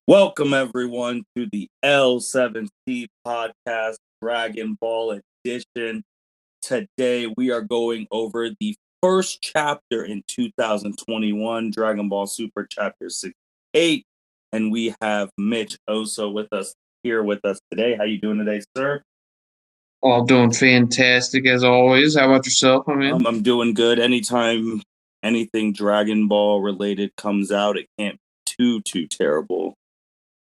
Welcome, everyone, to the L7C podcast, Dragon Ball edition. Today, we are going over the first chapter in 2021, Dragon Ball Super Chapter 68. And we have Mitch Osso with us today. How you doing today, sir? All doing fantastic as always. How about yourself, my man? I'm doing good. Anytime anything Dragon Ball related comes out, it can't be too terrible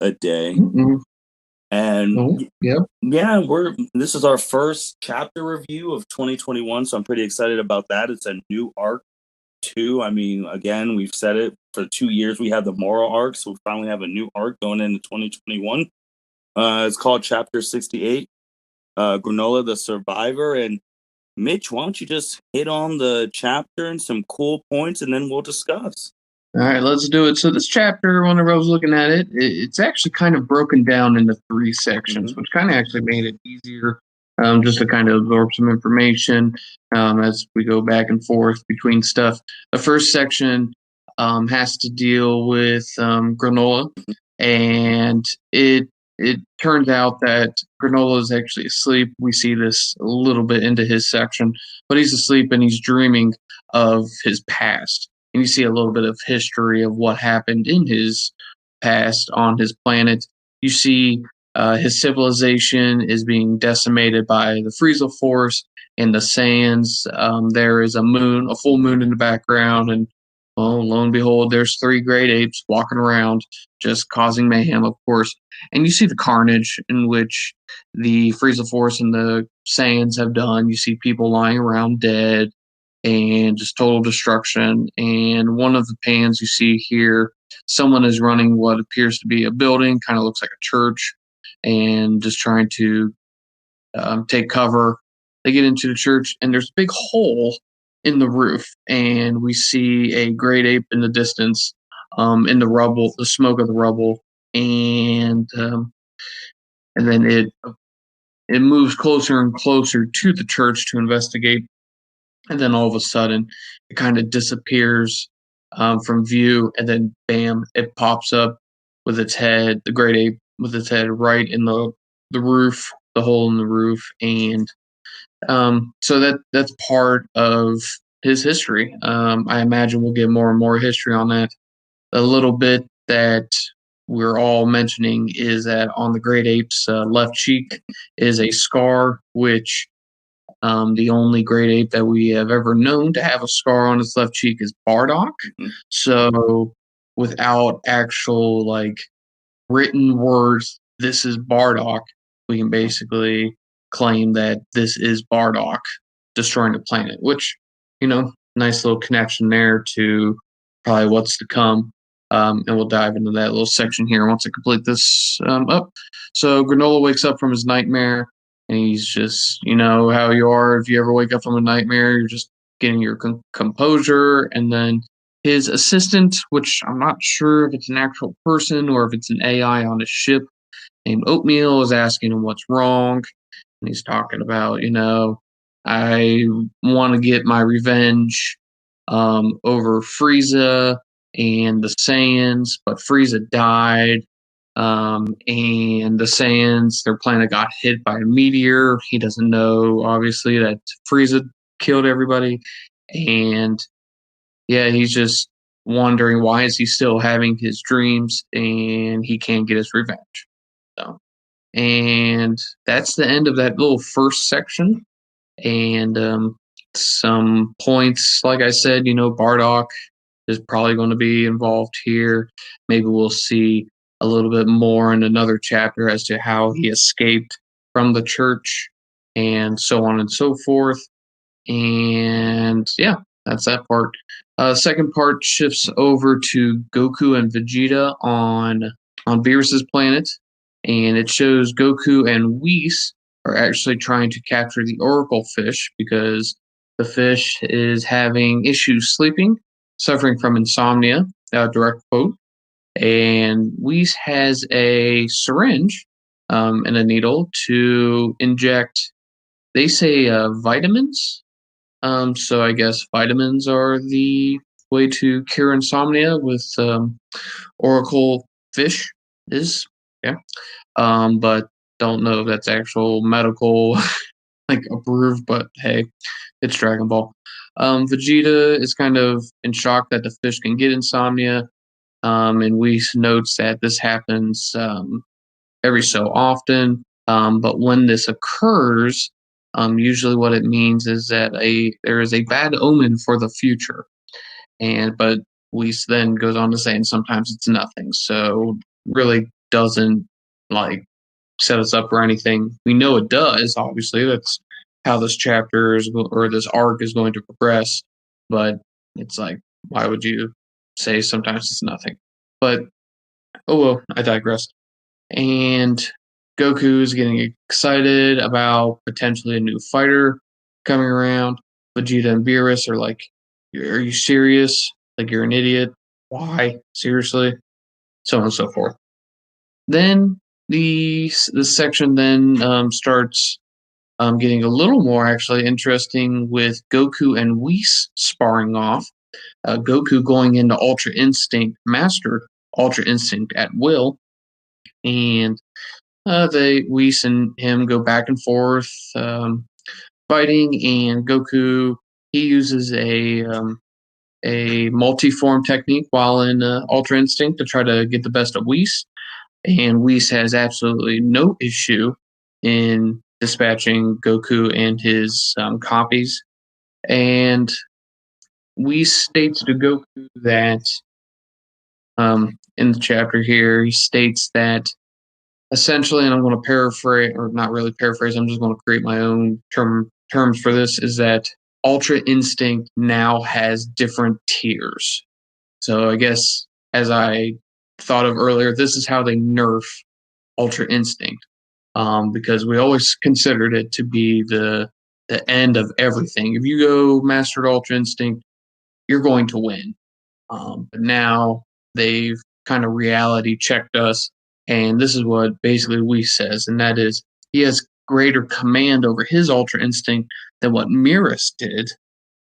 a day. Mm-mm. And Oh, yep. yeah, this is our first chapter review of 2021, so I'm pretty excited about that. It's a new arc too. I mean, again, we've said it for 2 years. We have the moral arc, so we finally have a new arc going into 2021. It's called Chapter 68, Granolah the Survivor. And Mitch, why don't you just hit on the chapter and some cool points, and then we'll discuss. All right, let's do it. So this chapter, whenever I was looking at it, it's actually kind of broken down into three sections, which kind of actually made it easier just to kind of absorb some information as we go back and forth between stuff. The first section has to deal with Granolah, and it turns out that Granolah is actually asleep. We see this a little bit into his section, but he's asleep and he's dreaming of his past. And you see a little bit of history of what happened in his past on his planet. You see his civilization is being decimated by the Frieza Force and the Saiyans. There is a full moon in the background, and well, lo and behold, there's three great apes walking around, just causing mayhem, of course. And you see the carnage in which the Frieza Force and the Saiyans have done. You see people lying around dead and just total destruction. And one of the pans you see here, someone is running what appears to be a building, kind of looks like a church, and just trying to take cover. They get into the church, and there's a big hole in the roof, and we see a great ape in the distance, in the rubble, the smoke of the rubble, and then it moves closer and closer to the church to investigate. And then all of a sudden, it kind of disappears from view, and then bam, it pops up with its head, the great ape with its head right in the roof, the hole in the roof, and so that's part of his history. I imagine we'll get more and more history on that. A little bit that we're all mentioning is that on the great ape's left cheek is a scar, which the only great ape that we have ever known to have a scar on its left cheek is Bardock. So without actual written words, this is Bardock, we can basically claim that this is Bardock destroying the planet, which, nice little connection there to probably what's to come. And we'll dive into that little section here once I complete this up. So Granolah wakes up from his nightmare, and he's just, how you are. If you ever wake up from a nightmare, you're just getting your composure. And then his assistant, which I'm not sure if it's an actual person or if it's an AI on a ship named Oatmeal, is asking him what's wrong. And he's talking about, I want to get my revenge over Frieza and the Saiyans, but Frieza died. And the Saiyans, their planet got hit by a meteor. He doesn't know, obviously, that Frieza killed everybody. And yeah, he's just wondering why is he still having his dreams and he can't get his revenge. So, and that's the end of that little first section. And some points, like I said, Bardock is probably going to be involved here. Maybe we'll see a little bit more in another chapter as to how he escaped from the church and so on and so forth. And yeah, that's that part. Second part shifts over to Goku and Vegeta on Beerus's planet, and it shows Goku and Whis are actually trying to capture the Oracle fish because the fish is having issues sleeping, suffering from insomnia, direct quote. And Whis has a syringe and a needle to inject, they say, vitamins. So I guess vitamins are the way to cure insomnia with Oracle fish. is, yeah. But don't know if that's actual medical like approved, but hey, it's Dragon Ball. Vegeta is kind of in shock that the fish can get insomnia. And Whis notes that this happens every so often. But when this occurs, usually what it means is that there is a bad omen for the future. But Whis then goes on to say, and sometimes it's nothing. So really doesn't like set us up for anything. We know it does. Obviously, that's how this chapter is or this arc is going to progress. But it's like, why would you say sometimes it's nothing? But oh well, I digress. And Goku is getting excited about potentially a new fighter coming around. Vegeta and Beerus are like, "Are you serious? Like you're an idiot? Why? Seriously?" So on and so forth. Then the section then starts getting a little more actually interesting with Goku and Whis sparring off. Goku going into Ultra Instinct, mastered Ultra Instinct at will, and Whis and him go back and forth fighting, and Goku he uses a multi-form technique while in Ultra Instinct to try to get the best of Whis. And Whis has absolutely no issue in dispatching Goku and his copies. And Whis states to Goku that in the chapter here, he states that essentially, and I'm going to paraphrase, or not really paraphrase, I'm just going to create my own terms for this, is that Ultra Instinct now has different tiers. So I guess as I thought of earlier, this is how they nerf Ultra Instinct, because we always considered it to be the end of everything. If you go Mastered Ultra Instinct, you're going to win. But now they've kind of reality checked us, and this is what basically Whis says, and that is he has greater command over his Ultra Instinct than what Beerus did,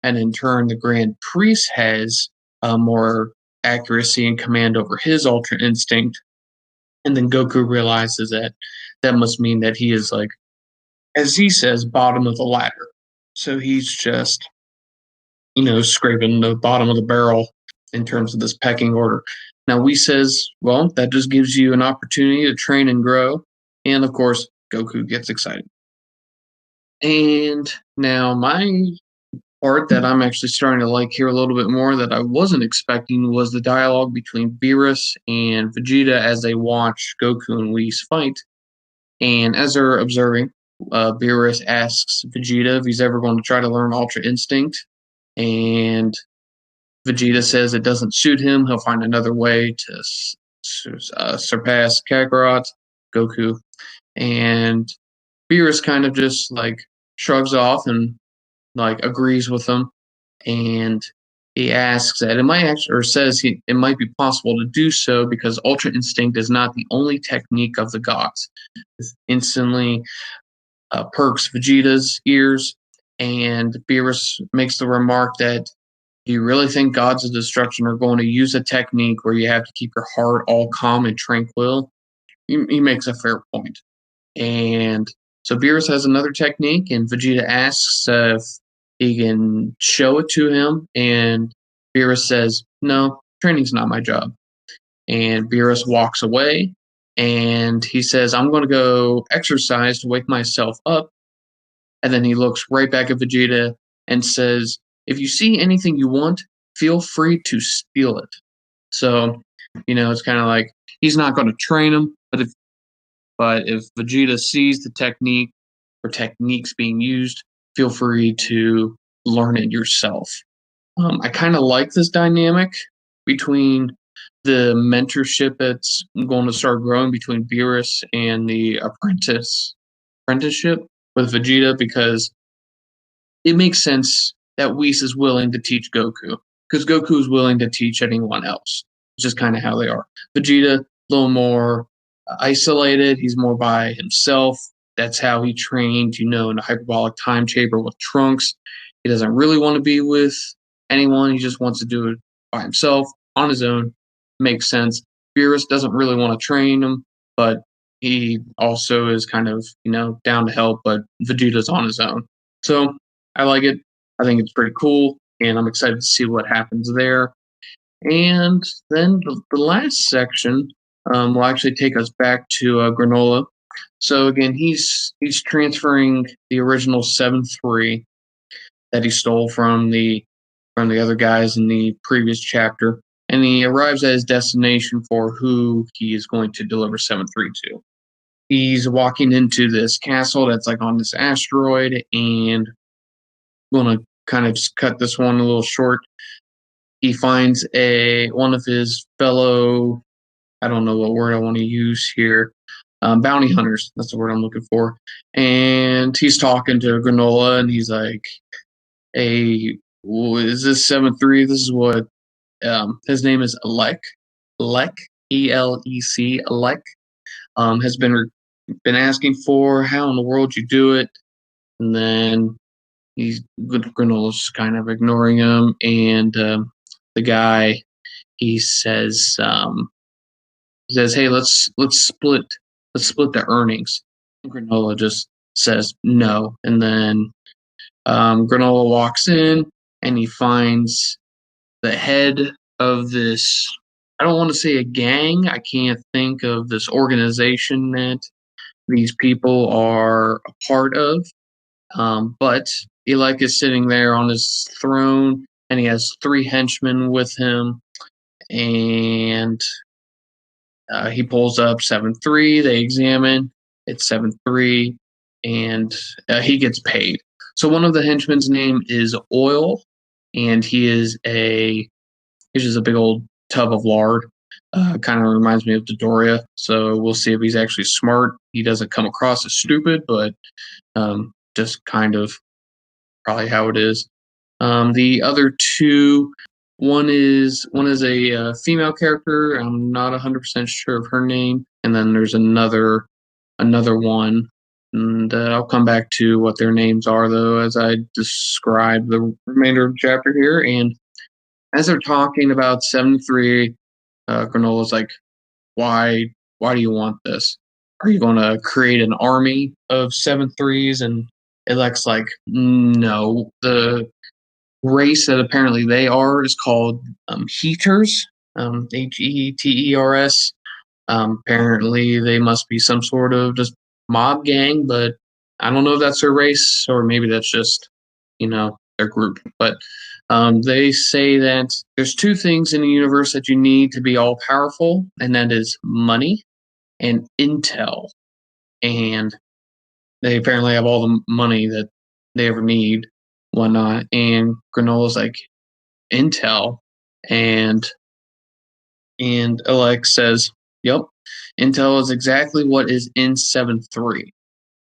and in turn, the Grand Priest has more accuracy and command over his Ultra Instinct. And then Goku realizes that that must mean that he is like, as he says, bottom of the ladder. So he's just, scraping the bottom of the barrel in terms of this pecking order. Now, Whis says, well, that just gives you an opportunity to train and grow. And of course, Goku gets excited. And now, my part that I'm actually starting to like here a little bit more that I wasn't expecting was the dialogue between Beerus and Vegeta as they watch Goku and Whis fight. And as they're observing, Beerus asks Vegeta if he's ever going to try to learn Ultra Instinct. And Vegeta says it doesn't suit him. He'll find another way to surpass Kakarot, Goku. And Beerus kind of just like shrugs off and like agrees with him. And he asks that it might actually, or says it might be possible to do so because Ultra Instinct is not the only technique of the gods. This instantly perks Vegeta's ears, and Beerus makes the remark that, do you really think gods of destruction are going to use a technique where you have to keep your heart all calm and tranquil? He makes a fair point. And so Beerus has another technique, and Vegeta asks if he can show it to him, and Beerus says, no, training's not my job. And Beerus walks away, and he says, I'm going to go exercise to wake myself up. And then he looks right back at Vegeta and says, if you see anything you want, feel free to steal it. So, it's kind of like he's not going to train him, but if Vegeta sees the technique or techniques being used, feel free to learn it yourself. I kind of like this dynamic between the mentorship that's going to start growing between Beerus and the apprenticeship with Vegeta, because it makes sense that Whis is willing to teach Goku because Goku is willing to teach anyone else. It's just kind of how they are. Vegeta, a little more isolated. He's more by himself. That's how he trained, in a hyperbolic time chamber with Trunks. He doesn't really want to be with anyone. He just wants to do it by himself, on his own. Makes sense. Beerus doesn't really want to train him, but he also is kind of, down to help, but Vegeta's on his own. So I like it. I think it's pretty cool, and I'm excited to see what happens there. And then the last section will actually take us back to Granolah. So again, he's transferring the original 7-3 that he stole from the other guys in the previous chapter, and he arrives at his destination for who he is going to deliver 7-3 to. He's walking into this castle that's like on this asteroid, and I'm going to kind of just cut this one a little short. He finds one of his fellow, I don't know what word I want to use here, bounty hunters. That's the word I'm looking for. And he's talking to Granolah, and he's like, "Hey, is this 7-3? This is what his name is Alec. Alec, ELEC, Alec, has been asking for. How in the world you do it?" And then Granola's kind of ignoring him, and the guy, he says, "Hey, let's split the earnings." And Granolah just says no, and then Granolah walks in, and he finds the head of this. I don't want to say a gang. I can't think of this organization that these people are a part of. But Elec is sitting there on his throne, and he has 3 henchmen with him, and he pulls up 7-3. They examine. It's 7-3, and he gets paid. So one of the henchmen's name is Oil, and he's just a big old tub of lard. Kind of reminds me of Dodoria. So we'll see if he's actually smart. He doesn't come across as stupid, but just kind of probably how it is. The other 2, one is a female character. I'm not 100% sure of her name, and then there's another one, and I'll come back to what their names are though as I describe the remainder of the chapter here. And as they're talking about 7-3, Granola's like, "Why do you want this? Are you going to create an army of 7-3s?" And Elec's like, "No, the race that apparently they are is called Heaters, Heeters. Apparently, they must be some sort of just mob gang, but I don't know if that's their race or maybe that's just, their group. But they say that there's 2 things in the universe that you need to be all powerful, and that is money and intel. And they apparently have all the money that they ever need, whatnot." And Granola's like, "Intel?" And Alex says, "Yep, intel is exactly what is in 7-3."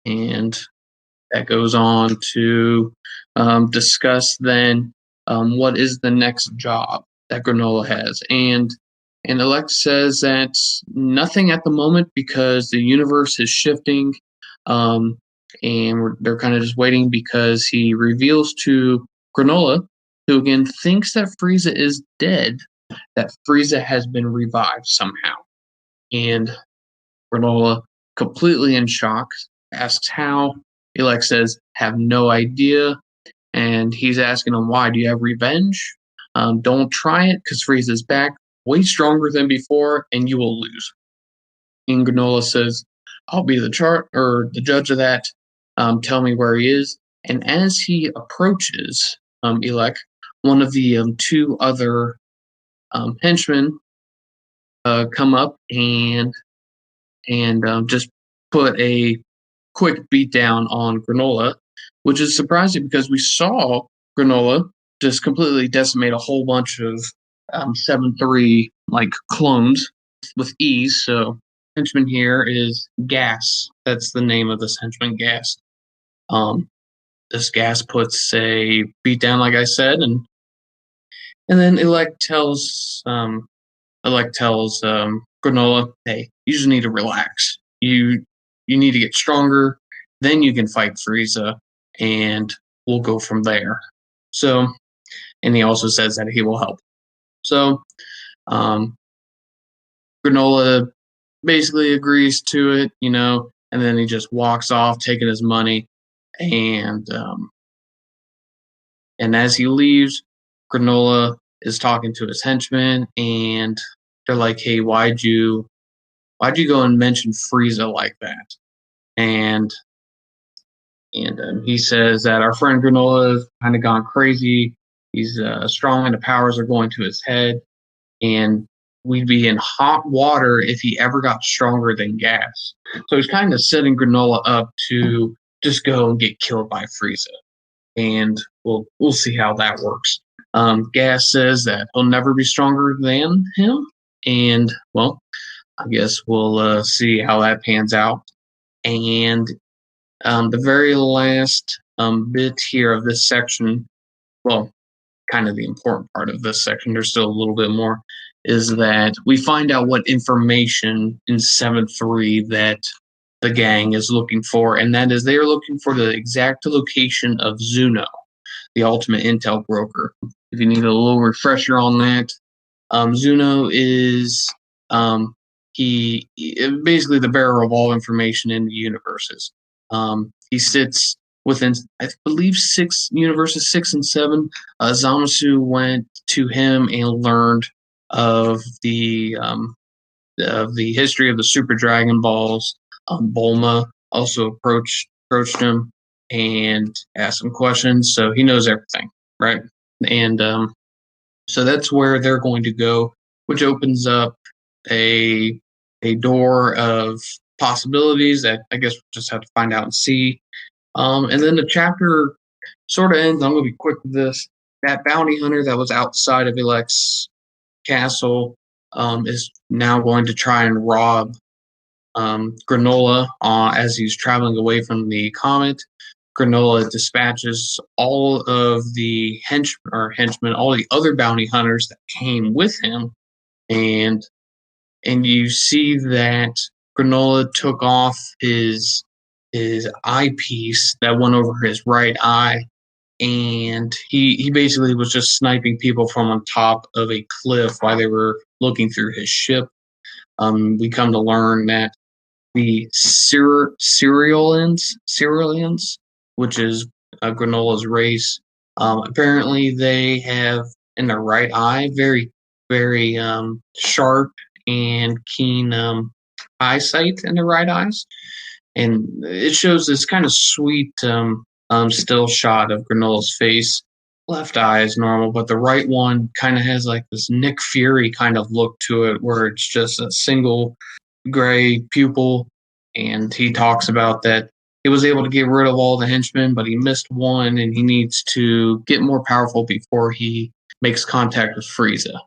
And that goes on to discuss then what is the next job that Granolah has. And Alex says that nothing at the moment because the universe is shifting, and they're kind of just waiting because he reveals to Granolah, who again thinks that Frieza is dead, that Frieza has been revived somehow. And Granolah, completely in shock, asks how. Alex says, "Have no idea." And he's asking him, "Why? Do you have revenge? Don't try it because Frieza's back, way stronger than before, and you will lose." And Granolah says, "I'll be the judge of that. Tell me where he is." And as he approaches Elec, one of the 2 other henchmen come up and just put a quick beatdown on Granolah, which is surprising because we saw Granolah just completely decimate a whole bunch of 7-3 like clones with ease. So henchman here is Gas. That's the name of this henchman, Gas. This Gas puts a beatdown, like I said, and then Elec tells Granolah, "Hey, you just need to relax. You need to get stronger. Then you can fight Frieza, and we'll go from there." So, and he also says that he will help. So, Granolah basically agrees to it, and then he just walks off, taking his money, and and as he leaves, Granolah is talking to his henchmen, and they're like, "Hey, why'd you go and mention Frieza like that?" And he says that our friend Granolah has kind of gone crazy. He's strong, and the powers are going to his head, and we'd be in hot water if he ever got stronger than gas. So he's kind of setting Granolah up to just go and get killed by Frieza, and we'll see how that works. Gas says that he'll never be stronger than him, and well, I guess we'll see how that pans out. And the very last bit here of this section, well, kind of the important part of this section, there's still a little bit more, is that we find out what information in 7-3 that the gang is looking for, and that is they are looking for the exact location of Zuno, the ultimate intel broker. If you need a little refresher on that, Zuno is he basically the bearer of all information in the universes. He sits within, I believe, 6 and 7. Zamasu went to him and learned of the history of the Super Dragon Balls. Bulma also approached him and asked him questions, so he knows everything, right? And so that's where they're going to go, which opens up a door of possibilities that I guess we'll just have to find out and see. And then the chapter sort of ends. I'm going to be quick with this. That bounty hunter that was outside of Elec's castle is now going to try and rob Granolah as he's traveling away from the comet. Granolah dispatches all of the henchmen, all the other bounty hunters that came with him, and you see that Granolah took off his eyepiece that went over his right eye, and he basically was just sniping people from on top of a cliff while they were looking through his ship. We come to learn that the Cerealians, which is Granola's race, apparently they have in their right eye very, very sharp and keen eyesight in their right eyes. And it shows this kind of sweet still shot of Granola's face. Left eye is normal, but the right one kind of has like this Nick Fury kind of look to it, where it's just a single gray pupil. And he talks about that he was able to get rid of all the henchmen, but he missed one, and he needs to get more powerful before he makes contact with Frieza.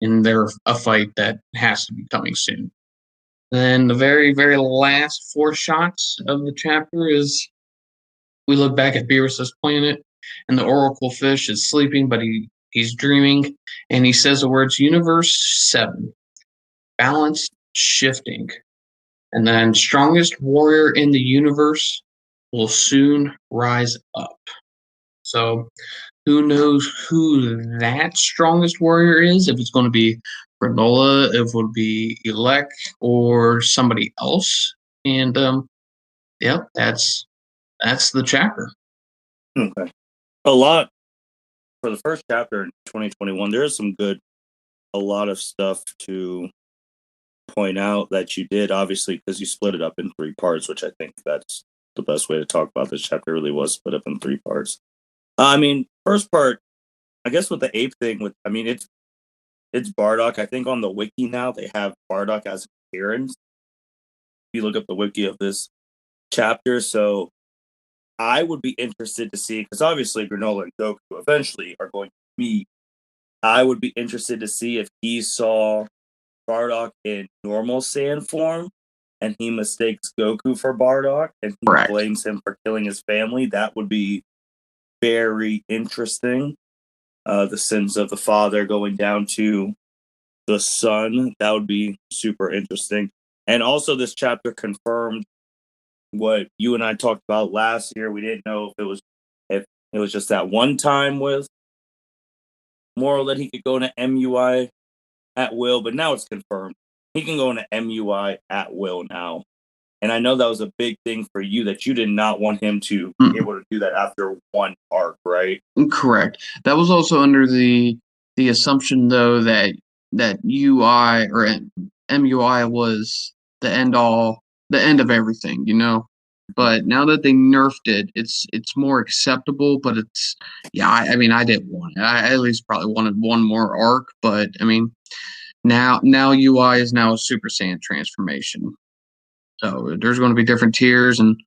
And they're a fight that has to be coming soon. Then the very, very last 4 shots of the chapter is we look back at Beerus' planet, and the Oracle fish is sleeping, but he's dreaming, and he says the words Universe 7, balance shifting, and then strongest warrior in the universe will soon rise up. So who knows who that strongest warrior is, if it's going to be Granolah, if it would be Elec, or somebody else. And yep, that's the chapter. Okay. A lot for the first chapter in 2021. There's a lot of stuff to point out that you did, obviously, because you split it up in 3 parts, which I think that's the best way to talk about this chapter. Really was split up in 3 parts. I mean, first part, I guess with the ape thing, it's Bardock. I think on the wiki now they have Bardock as appearance. If you look up the wiki of this chapter, so I would be interested to see, because obviously Granolah and Goku eventually are going to meet. I would be interested to see if he saw Bardock in normal Saiyan form and he mistakes Goku for Bardock and he blames him for killing his family. That would be very interesting. The sins of the father going down to the son. That would be super interesting. And also this chapter confirmed what you and I talked about last year. We didn't know if it was just that one time with Moral that he could go to MUI at will, but now it's confirmed. he can go into MUI at will now. And I know that was a big thing for you, that you did not want him to be able to do that after one arc, right? Correct. That was also under the assumption, though, that UI or MUI was the end of everything, you know. But now that they nerfed it, it's more acceptable. But it's I mean, I didn't want it. I at least probably wanted one more arc. But I mean, now UI is now a Super Saiyan transformation. So there's going to be different tiers, and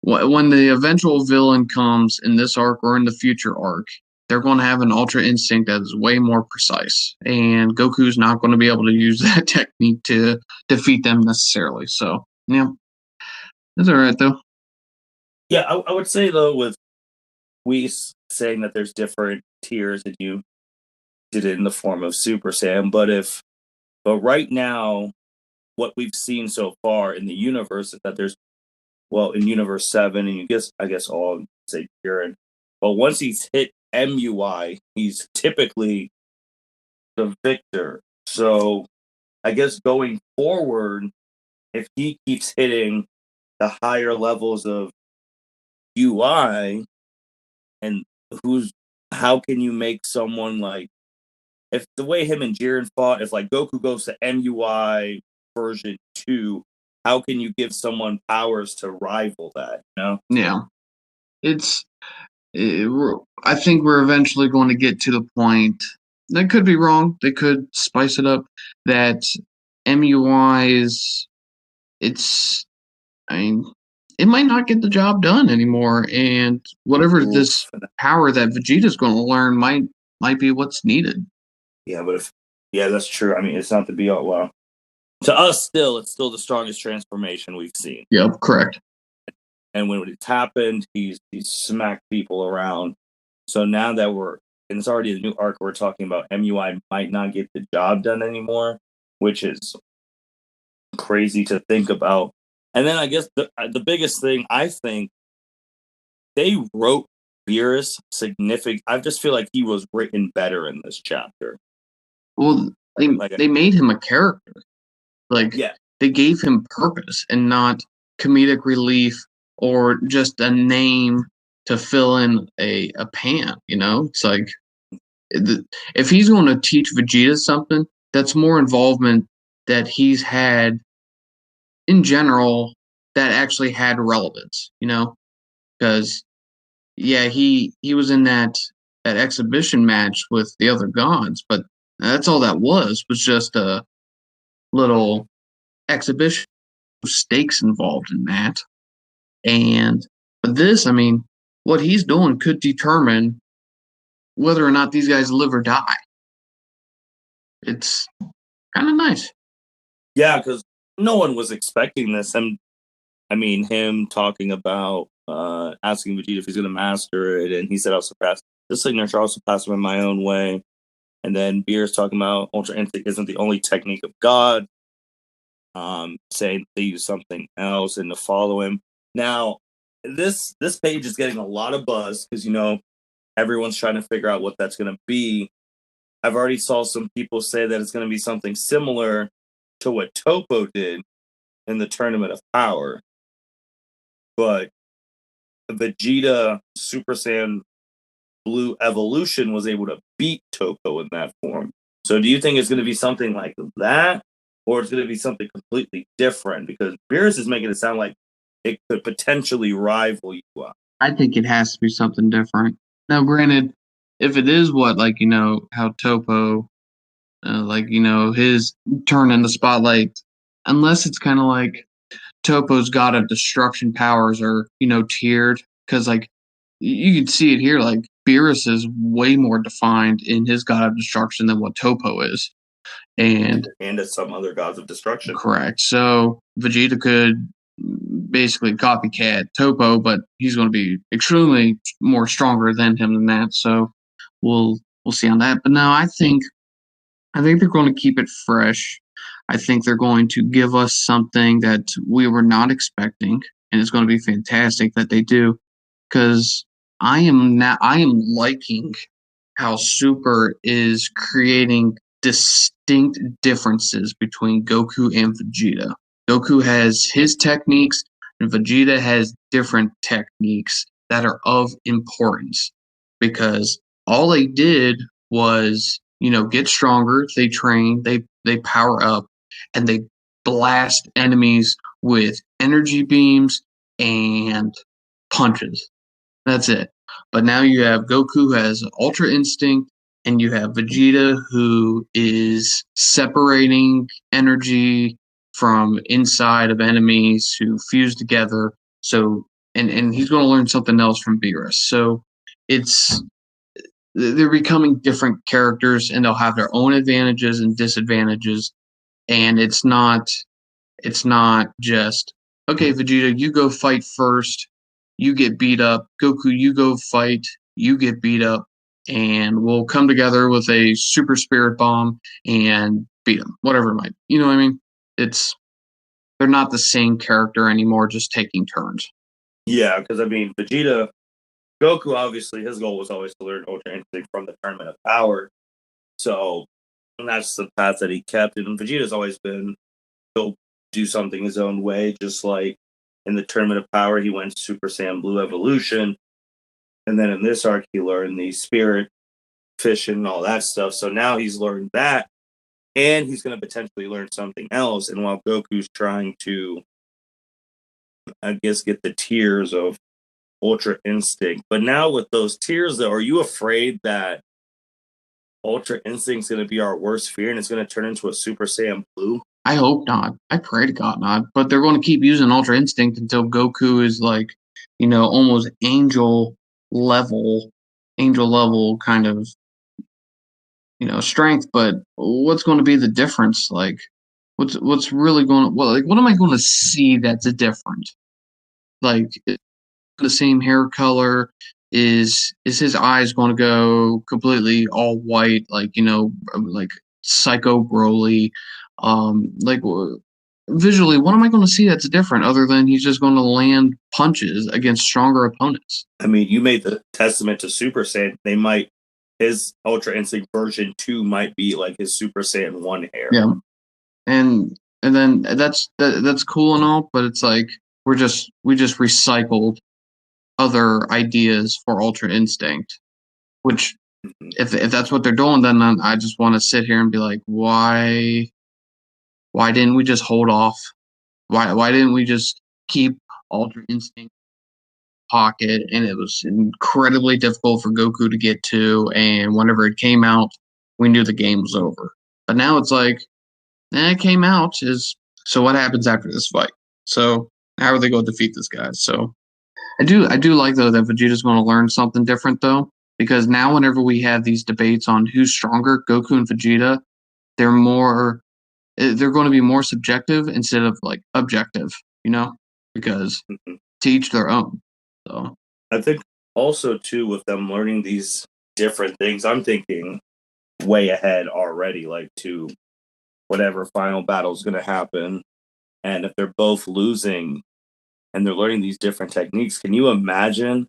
when the eventual villain comes in this arc or in the future arc, they're going to have an Ultra Instinct that is way more precise, and Goku's not going to be able to use that technique to defeat them necessarily. So yeah, that's all right though. Yeah, I would say though, with Whis saying that there's different tiers, and you did it in the form of Super Saiyan, but right now, what we've seen so far in the universe is that there's, well, in Universe 7, and I guess all say Jiren, but once he's hit MUI, he's typically the victor. So I guess going forward, if he keeps hitting the higher levels of UI, and how can you make someone like, if the way him and Jiren fought, if like Goku goes to MUI version 2, how can you give someone powers to rival that, you know? Yeah, I think we're eventually going to get to the point. That could be wrong. They could spice it up. That MUI is. It's. I mean, it might not get the job done anymore, and whatever this power that Vegeta's going to learn might be what's needed. Yeah, but that's true. I mean, it's not the be all. Well, to us, it's still the strongest transformation we've seen. Yep, correct. And when it's happened, he's smacked people around. So now that and it's already a new arc, we're talking about MUI might not get the job done anymore, which is crazy to think about. And then I guess the biggest thing, I think, they wrote Beerus significant. I just feel like he was written better in this chapter. Well, they made him a character. They gave him purpose and not comedic relief or just a name to fill in a pan, you know? It's like, if he's going to teach Vegeta something, that's more involvement that he's had in general that actually had relevance, you know? Because, yeah, he was in that exhibition match with the other gods, but that's all that was just a little exhibition. Stakes involved in that. But this, I mean, what he's doing could determine whether or not these guys live or die. It's kind of nice. Yeah, because no one was expecting this. And I mean, him talking about asking Vegeta if he's going to master it, and he said, "I'll surpass this signature. I'll surpass him in my own way." And then Beerus talking about Ultra Instinct isn't the only technique of God. Saying they use something else and to follow him. Now, this page is getting a lot of buzz because, you know, everyone's trying to figure out what that's going to be. I've already saw some people say that it's going to be something similar to what Topo did in the Tournament of Power. But Vegeta Super Saiyan Blue Evolution was able to beat Topo in that form. So do you think it's going to be something like that? Or it's going to be something completely different? Because Beerus is making it sound like it could potentially rival UI. I think it has to be something different. Now, granted, if it is what, like, you know, how Topo, like, you know, his turn in the spotlight, unless it's kind of like Topo's God of Destruction powers are, you know, tiered. Because, like, you can see it here, like, Beerus is way more defined in his God of Destruction than what Topo is. And as some other gods of destruction. Correct. So Vegeta could basically copycat Topo, but he's going to be extremely more stronger than him than that. So we'll see on that. But no, I think they're going to keep it fresh. I think they're going to give us something that we were not expecting, and it's going to be fantastic that they do. Because I am liking how Super is creating distinct differences between Goku and Vegeta. Goku has his techniques, and Vegeta has different techniques that are of importance because all they did was, get stronger. They train, they power up, and they blast enemies with energy beams and punches. That's it. But now you have Goku who has Ultra Instinct, and you have Vegeta who is separating energy from inside of enemies who fuse together. So, and he's going to learn something else from Beerus. So, it's they're becoming different characters, and they'll have their own advantages and disadvantages. And it's not just, okay, Vegeta, you go fight first, you get beat up. Goku, you go fight, you get beat up, and we'll come together with a super spirit bomb and beat him. Whatever it might. You know what I mean? They're not the same character anymore, just taking turns. Yeah, because I mean, Goku, obviously, his goal was always to learn Ultra Instinct from the Tournament of Power. So that's the path that he kept. And Vegeta's always been, he'll do something his own way, just like in the Tournament of Power, he went Super Saiyan Blue Evolution. And then in this arc, he learned the Spirit, Fission, and all that stuff. So now he's learned that. And he's going to potentially learn something else. And while Goku's trying to, I guess, get the tiers of Ultra Instinct. But now with those tiers, though, are you afraid that Ultra Instinct's going to be our worst fear and it's going to turn into a Super Saiyan Blue? I hope not. I pray to God not. But they're going to keep using Ultra Instinct until Goku is like, almost angel level kind of, strength. But what's going to be the difference? Like, what's really going to, what am I going to see that's different? Like, the same hair color? Is his eyes going to go completely all white, like like Psycho Broly? Like visually, what am I going to see that's different other than he's just going to land punches against stronger opponents? I mean, you made the testament to Super Saiyan. His Ultra Instinct version 2 might be like his Super Saiyan 1 hair. Yeah, and then that's cool and all, but it's like we just recycled other ideas for Ultra Instinct, which if that's what they're doing, then I just want to sit here and be like, why didn't we just hold off? Why didn't we just keep Ultra Instinct pocket? And it was incredibly difficult for Goku to get to, and whenever it came out, we knew the game was over. But now it's like, it came out, so what happens after this fight? So how are they going to defeat this guy? So I do like, though, that Vegeta's going to learn something different, though, because now whenever we have these debates on who's stronger, Goku and Vegeta, they're going to be more subjective instead of like objective, because to each their own. So I think also too with them learning these different things, I'm thinking way ahead already, like to whatever final battle is going to happen, and if they're both losing and they're learning these different techniques, can you imagine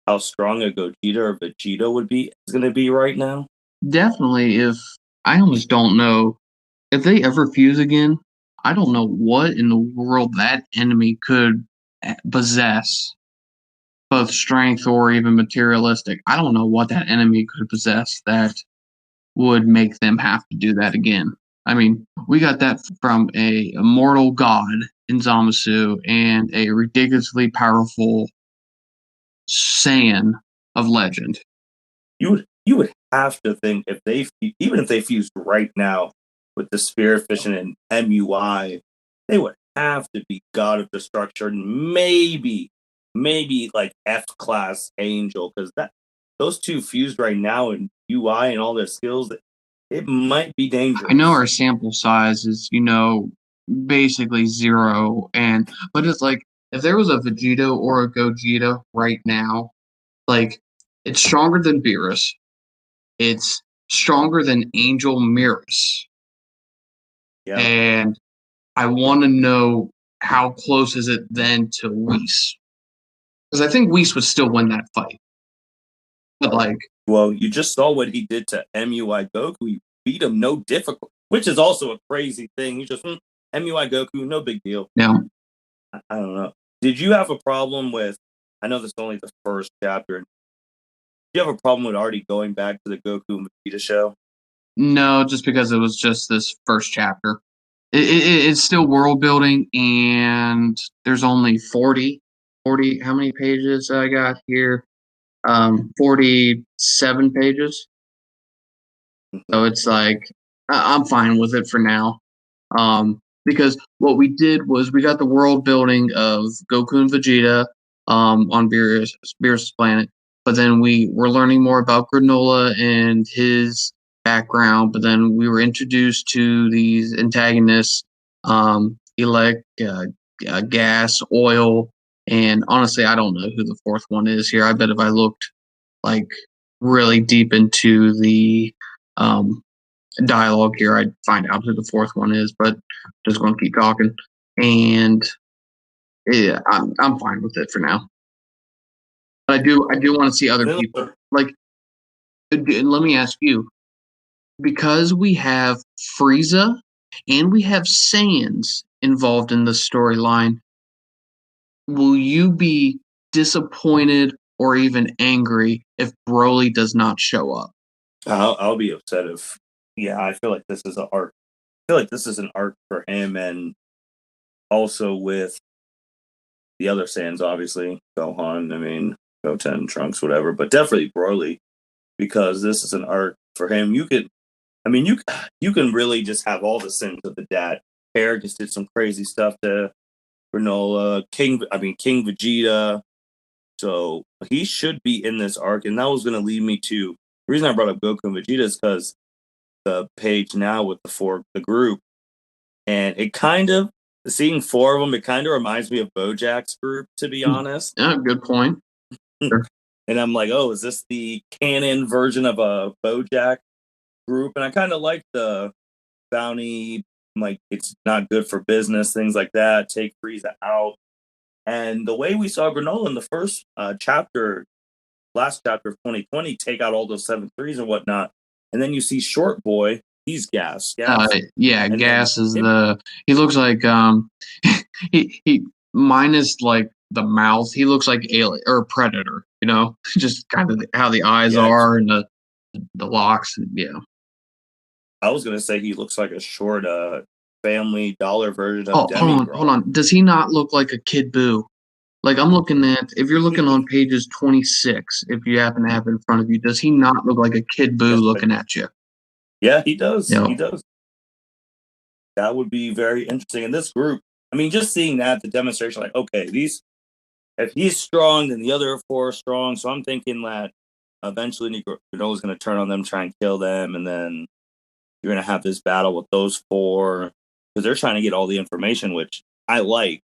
how strong a Gogeta or Vegeta is going to be right now? definitely, if I almost don't know if they ever fuse again, I don't know what in the world that enemy could possess, both strength or even materialistic. I don't know what that enemy could possess that would make them have to do that again. I mean, we got that from a immortal god in Zamasu and a ridiculously powerful Saiyan of legend. You would have to think even if they fused right now with the Spirit Fission and MUI, they would have to be God of Destruction, maybe like F class Angel, because those two fused right now in UI and all their skills, it might be dangerous. I know our sample size is, basically 0, but it's like if there was a Vegeta or a Gogeta right now, like it's stronger than Beerus, it's stronger than Angel Mirrors, Yeah. and I want to know how close is it then to Whis, because I think Whis would still win that fight, but like, well, you just saw what he did to MUI Goku. beat him no difficult, which is also a crazy thing. You just MUI Goku, no big deal. Yeah. I don't know. Did you have a problem with? I know this is only the first chapter. Did you have a problem with already going back to the Goku and Vegeta show? No, just because it was just this first chapter. It's still world building, and there's only 40. How many pages I got here? 47 pages. So it's like I'm fine with it for now. Because what we did was we got the world building of Goku and Vegeta on Beerus' planet, but then we were learning more about Granolah and his background. But then we were introduced to these antagonists, gas, oil, and honestly, I don't know who the fourth one is here. I bet if I looked like really deep into the dialogue here, I'd find out who the fourth one is, but just going to keep talking. And yeah, I'm fine with it for now. But I do want to see other people. Like, let me ask you, because we have Frieza and we have Saiyans involved in the storyline, will you be disappointed or even angry if Broly does not show up? I'll be upset if. Yeah, I feel like this is an arc. I feel like this is an arc for him, and also with the other Saiyans, obviously Gohan. I mean, Goten, Trunks, whatever, but definitely Broly, because this is an arc for him. You can really just have all the sins of the dad. Pear just did some crazy stuff to Granolah, King Vegeta. So he should be in this arc, and that was going to lead me to the reason I brought up Goku and Vegeta is because the page now with the group, and it kind of seeing four of them. It kind of reminds me of BoJack's group, to be honest. Yeah, good point. Sure. And I'm like, oh, is this the canon version of a BoJack group? And I kind of like the bounty, like it's not good for business, things like that. Take Frieza out. And the way we saw Granolah in the first chapter, last chapter of 2020, take out all those 7-3s and whatnot. And then you see Short Boy, he's Gas. Yeah, Gas is he looks like he minus like the mouth, he looks like Alien or Predator, you know, just kind of how the eyes are and the locks. Yeah. I was gonna say he looks like a short Family Dollar version of Hold on. Does he not look like a Kid Buu? Like I'm looking at, if you're looking on pages 26, if you happen to have it in front of you, does he not look like a Kid Buu looking at you? Yeah, he does. Yep. He does. That would be very interesting. In this group, I mean, just seeing that, the demonstration, like, okay, if he's strong, then the other four are strong. So I'm thinking that eventually Granola's going to turn on them, try and kill them, and then you're going to have this battle with those four because they're trying to get all the information, which I like,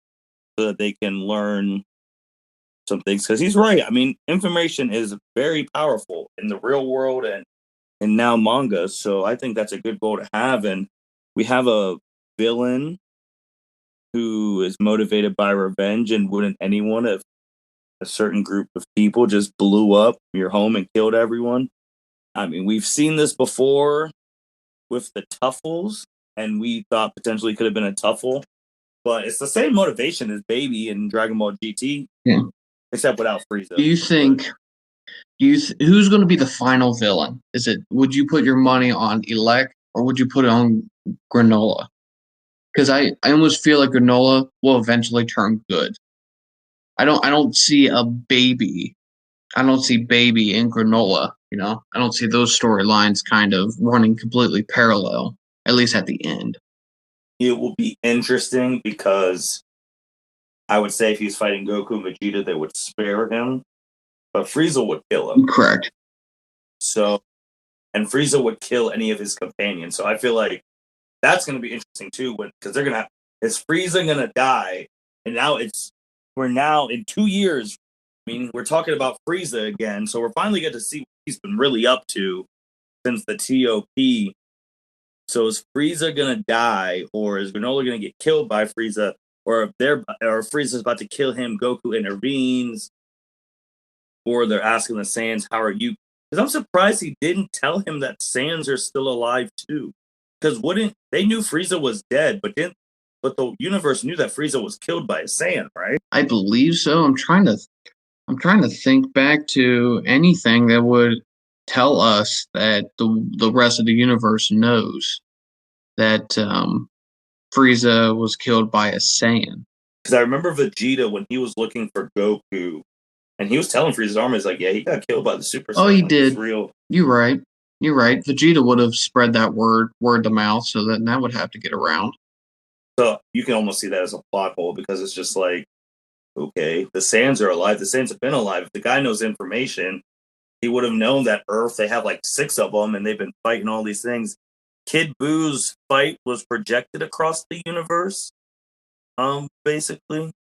so that they can learn some things. Because he's right. I mean, information is very powerful in the real world and now manga. So I think that's a good goal to have. And we have a villain who is motivated by revenge, and wouldn't anyone if a certain group of people just blew up your home and killed everyone? I mean, we've seen this before with the Tuffles, and we thought potentially could have been a Tuffle, but it's the same motivation as Baby in Dragon Ball GT, except without Frieza. Do you think? Who's going to be the final villain? Would you put your money on Elect or would you put it on Granolah? Because I almost feel like Granolah will eventually turn good. I don't see Baby in Granolah. You know, I don't see those storylines kind of running completely parallel, at least at the end. It will be interesting because I would say if he's fighting Goku and Vegeta, they would spare him, but Frieza would kill him. Correct. So, and Frieza would kill any of his companions. So I feel like that's going to be interesting too, because they're gonna is Frieza gonna die? And now we're now in 2 years. I mean, we're talking about Frieza again, so we're finally get to see what he's been really up to since the TOP. So is Frieza gonna die, or is Granolah gonna get killed by Frieza, or if Frieza's about to kill him, Goku intervenes, or they're asking the Saiyans, "How are you Because I'm surprised he didn't tell him that Saiyans are still alive too. Because wouldn't they knew Frieza was dead, but the universe knew that Frieza was killed by a Saiyan, right? I believe so. I'm trying to think back to anything that would tell us that the rest of the universe knows that Frieza was killed by a Saiyan. Because I remember Vegeta when he was looking for Goku, and he was telling Frieza's army, he's like, "Yeah, he got killed by the Super Oh, Saiyan. he Like, it's did. real." You're right. You're right. Vegeta would have spread that word to mouth, so that would have to get around. So you can almost see that as a plot hole because it's just like, okay, the Saiyans are alive. The Saiyans have been alive. If the guy knows information, he would have known that Earth, they have like 6 of them and they've been fighting all these things. Kid Boo's fight was projected across the universe, basically.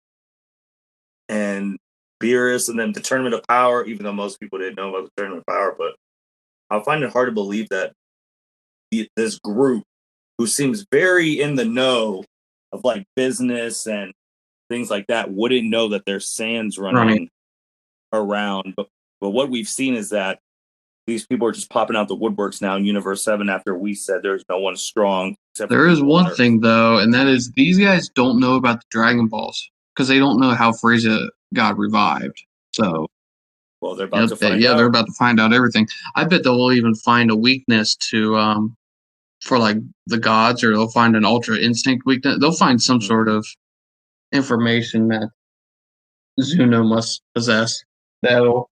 And Beerus and then the Tournament of Power, even though most people didn't know about the Tournament of Power, but I find it hard to believe that this group, who seems very in the know of like business and things like that, wouldn't know that there's Saiyans running around. But what we've seen is that these people are just popping out the woodworks now in Universe 7 after we said there's no one strong. Except There for is one Earth. thing though, and that is these guys don't know about the Dragon Balls because they don't know how Frieza got revived. So Well, they're about to find they're out. about to find out everything. I bet they'll even find a weakness to for like the gods, or they'll find an Ultra Instinct weakness. They'll find some sort of information that Zuno must possess. That'll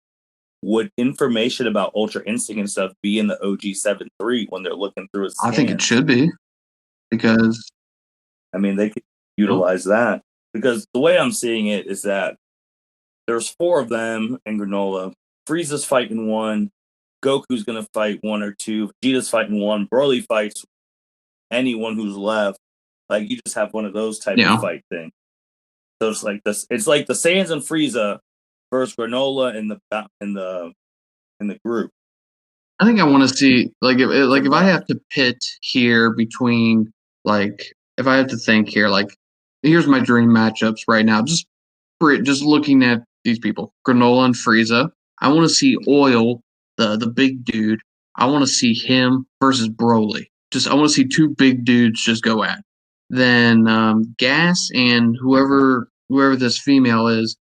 Would information about Ultra Instinct and stuff be in the OG 7-3 when they're looking through his I think it scans? should be because I mean, they could utilize that. Because the way I'm seeing it is that there's 4 of them in Granolah. Frieza's fighting 1. Goku's going to fight 1 or 2. Vegeta's fighting 1. Broly fights anyone who's left. Like, you just have one of those type of fight things. So it's like this. It's like the Saiyans and Frieza versus Granolah in the group. I think I want to see if I have to pit here between if I have to think here here's my dream matchups right now. Just looking at these people, Granolah and Frieza. I want to see Oil, the big dude. I want to see him versus Broly. I want to see 2 big dudes just go at. Then Gas and whoever this female is,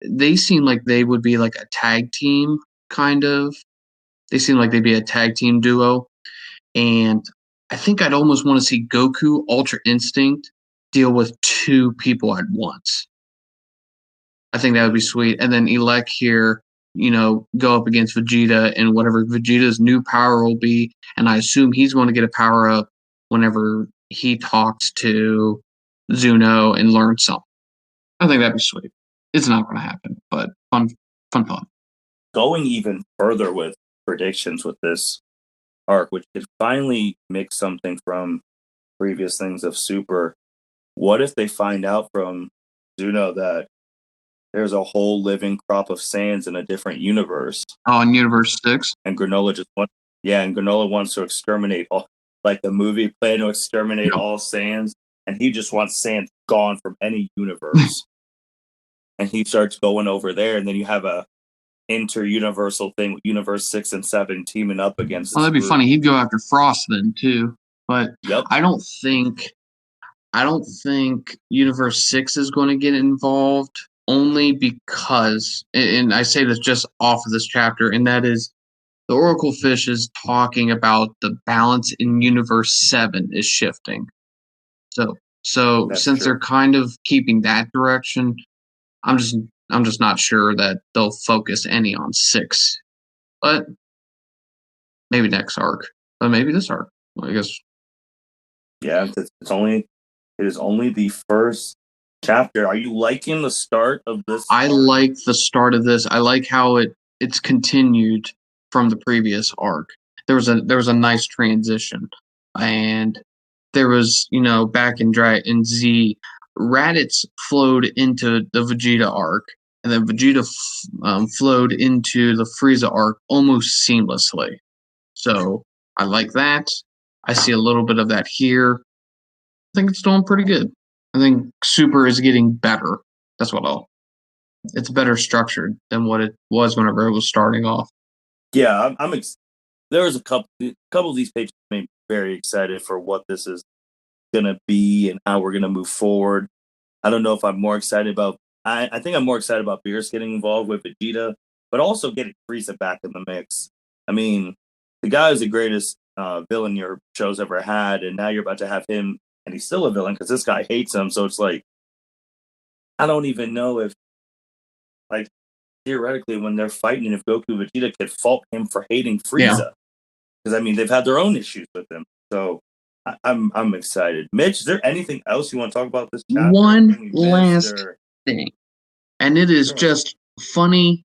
they seem like they would be like a tag team kind of. They seem like they'd be a tag team duo. And I think I'd almost want to see Goku, Ultra Instinct, deal with 2 people at once. I think that would be sweet. And then Elec here, go up against Vegeta and whatever Vegeta's new power will be. And I assume he's going to get a power up whenever he talks to Zuno and learns something. I think that'd be sweet. It's not going to happen, but fun. Going even further with predictions with this arc, which could finally mix something from previous things of Super. What if they find out from Zuno that there's a whole living crop of Saiyans in a different universe? Oh, in Universe 6? And Granolah Granolah wants to exterminate all, like the movie plan to exterminate all Saiyans, and he just wants Saiyans gone from any universe. And he starts going over there, and then you have a inter-universal thing with Universe 6 and 7 teaming up against this that'd be group. funny. He'd go after Frost then too. But Yep. I don't think Universe 6 is going to get involved, only because, and I say this just off of this chapter, and that is the Oracle Fish is talking about the balance in Universe 7 is shifting. So That's since true. they're kind of keeping that direction, I'm just not sure that they'll focus any on 6. But maybe next arc. But maybe this arc. I guess. Yeah, it is only the first chapter. Are you liking the start of this? I like the start of this. I like how it's continued from the previous arc. There was a nice transition, and there was back in Z, Raditz flowed into the Vegeta arc, and then Vegeta flowed into the Frieza arc almost seamlessly. So I like that. I see a little bit of that here. I think it's doing pretty good. I think Super is getting better. That's what it's better structured than what it was whenever it was starting off. Yeah, there was a couple of these pages made me very excited for what this is gonna be and how we're gonna move forward. I don't know if I'm more excited about. I think I'm more excited about Beerus getting involved with Vegeta, but also getting Frieza back in the mix. I mean, the guy is the greatest villain your show's ever had, and now you're about to have him, and he's still a villain because this guy hates him. So it's like I don't even know if, like, theoretically, when they're fighting, if Goku Vegeta could fault him for hating Frieza, because I mean they've had their own issues with him. So I'm excited. Mitch, is there anything else you want to talk about this chapter? One last thing, and it is just funny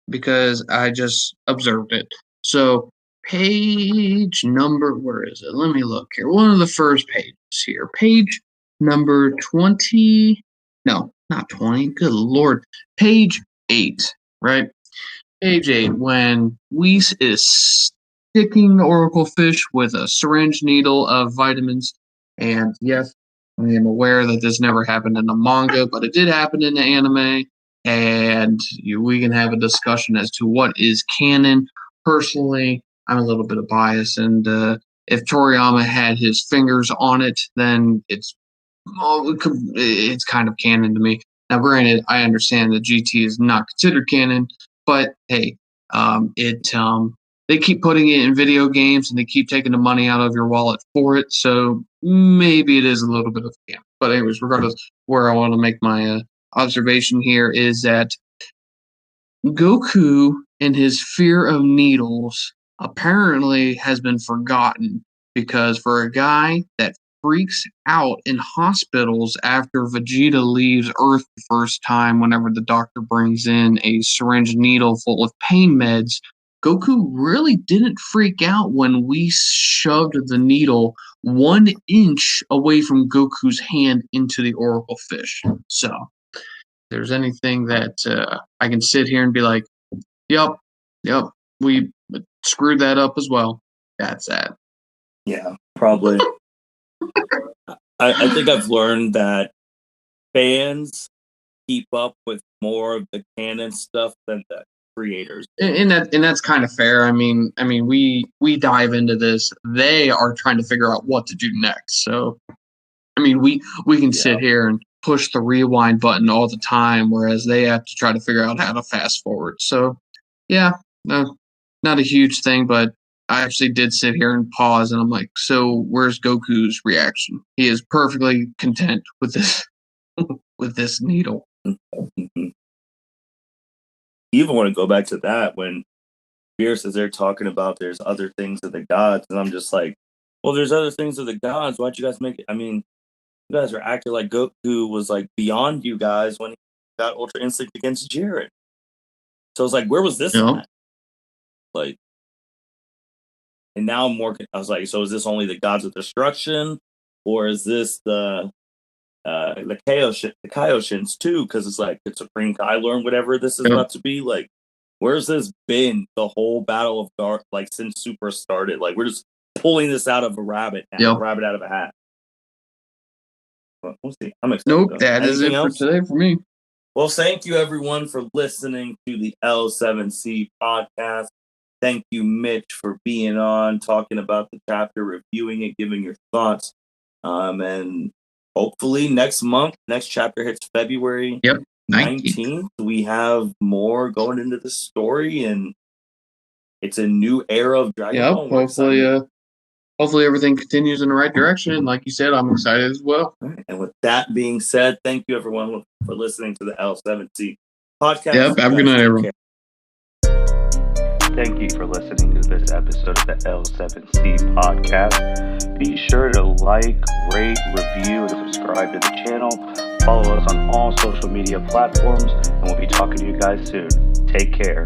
because I just observed it. So page number, where is it? Let me look here. One of the first pages here. Page number 20. No, not 20. Good Lord. Page 8, right? Page 8, when Whis is sticking the Oracle fish with a syringe needle of vitamins. And yes, I am aware that this never happened in the manga, but it did happen in the anime. And we can have a discussion as to what is canon. Personally, I'm a little bit of bias, and if Toriyama had his fingers on it, then it's kind of canon to me. Now, granted, I understand that GT is not considered canon, but hey, they keep putting it in video games and they keep taking the money out of your wallet for it. So maybe it is a little bit of a scam. But anyways, regardless, where I want to make my observation here is that Goku and his fear of needles apparently has been forgotten, because for a guy that freaks out in hospitals after Vegeta leaves Earth the first time whenever the doctor brings in a syringe needle full of pain meds, Goku really didn't freak out when we shoved the needle 1 inch away from Goku's hand into the Oracle fish. So, if there's anything that I can sit here and be like, yep, we screwed that up as well, that's that. Yeah, probably. I think I've learned that fans keep up with more of the canon stuff than the creators. And that's kind of fair. I mean, we dive into this. They are trying to figure out what to do next. So, I mean, we can sit here and push the rewind button all the time, whereas they have to try to figure out how to fast forward. So, yeah, no, not a huge thing, but I actually did sit here and pause, and I'm like, so where's Goku's reaction? He is perfectly content with this with this needle. You even want to go back to that when Beerus is there talking about there's other things of the gods, and I'm just like, well, there's other things of the gods. Why'd you guys make it? I mean, you guys are acting like Goku was like beyond you guys when he got Ultra Instinct against Jiren. So it's like, where was this at? Like, and now I was like, so is this only the gods of destruction, or is this the Kaioshins too? Because it's like the Supreme Kylo and whatever this is about to be. Like, where's this been the whole Battle of Dark, like, since Super started? Like, we're just pulling this out of a rabbit now, a rabbit out of a hat. But we'll see. I'm excited. Nope, that is it for today for me. Well, thank you everyone for listening to the L7C podcast. Thank you, Mitch, for being on, talking about the chapter, reviewing it, giving your thoughts. And hopefully next chapter hits February 19th. We have more going into the story, and it's a new era of Dragon Ball. Hopefully everything continues in the right direction. Like you said, I'm excited as well. Right. And with that being said, thank you everyone for listening to the L7C podcast. Yep, have a good night, everyone. Thank you for listening to this episode of the L7C podcast. Be sure to like, rate, review, and subscribe to the channel. Follow us on all social media platforms, and we'll be talking to you guys soon. Take care.